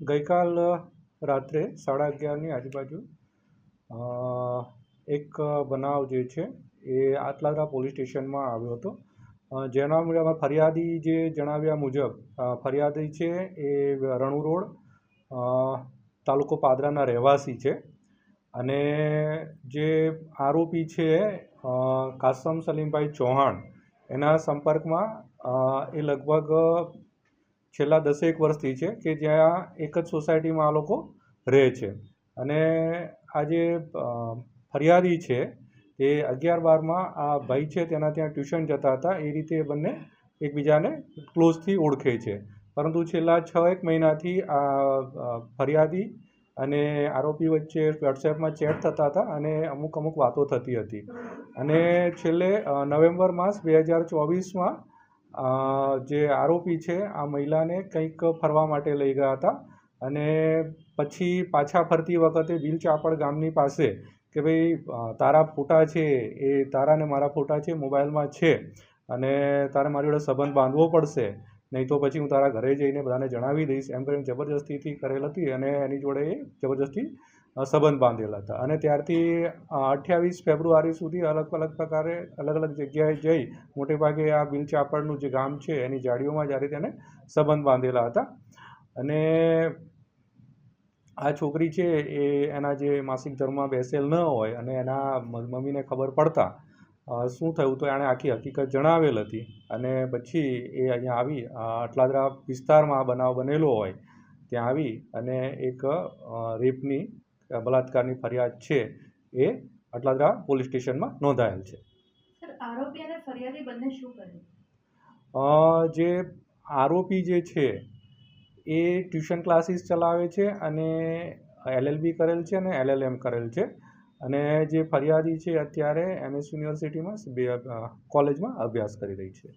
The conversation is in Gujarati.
ગઈકાલ રાત્રે 11:30ની આજુબાજુ એક બનાવ જે છે એ આટલાદરા પોલીસ સ્ટેશનમાં આવ્યો હતો, જેના મુજબ ફરિયાદી જે જણાવ્યા મુજબ ફરિયાદી છે એ રણુ રોડ તાલુકો પાદરાના રહેવાસી છે અને જે આરોપી છે કાસમ સલીમભાઈ ચૌહાણ એના સંપર્કમાં એ લગભગ છેલ્લા 10 વર્ષથી છે કે જ્યાં એક જ સોસાયટીમાં આ લોકો રહે છે. અને આ જે ફરિયાદી છે એ 11-12માં આ ભાઈ છે તેના ત્યાં ટ્યુશન જતા હતા, એ રીતે એ બંને એકબીજાને ક્લોઝથી ઓળખે છે. પરંતુ છેલ્લા 6-1 મહિનાથી આ ફરિયાદી અને આરોપી વચ્ચે વોટ્સએપમાં ચેટ થતા હતા અને અમુક વાતો થતી હતી. અને છેલ્લે નવેમ્બર માસ 2024માં જે આરોપી છે આ મહિલાને કંઈક ફરવા માટે લઈ ગયા હતા અને પછી પાછા ફરતી વખતે બિલચાપડ ગામની પાસે કે ભાઈ તારા ફોટા છે એ તારા ને મારા ફોટા છે મોબાઈલમાં છે અને તારે મારી જોડે સંબંધ બાંધવો પડશે, નહીં તો પછી હું તારા ઘરે જઈને બધાને જણાવી દઈશ એમ કરીને જબરજસ્તીથી કરેલ હતી અને એની જોડે એ જબરજસ્તી સંબંધ બાંધેલા હતા. અને ત્યારથી 28 ફેબ્રુઆરી સુધી અલગ પ્રકારે અલગ જગ્યાએ જઈ મોટે ભાગે આ બિલચાપડનું જે ગામ છે એની જાડીઓમાં જ્યારે તેને સંબંધ બાંધેલા હતા. અને આ છોકરી છે એ એના જે માસિક ધર્મમાં બેસેલ ન હોય અને એના મમ્મીને ખબર પડતા શું થયું તો એણે આખી હકીકત જણાવેલ હતી. અને પછી એ અહીંયા આવી આટલાદરા વિસ્તારમાં બનાવ બનેલો હોય ત્યાં આવી અને એક રેપની બલાત્કારની ફરિયાદ છે એ આટલાદરા પોલીસ સ્ટેશનમાં નોંધાયેલ છે. આરોપી અને ફરિયાદી બંને શું કરે? જે આરોપી જે છે એ ટ્યુશન ક્લાસીસ ચલાવે છે અને LLB કરેલ છે અને LLM કરેલ છે. અને જે ફરિયાદી છે અત્યારે MS યુનિવર્સિટીમાં કોલેજમાં અભ્યાસ કરી રહી છે.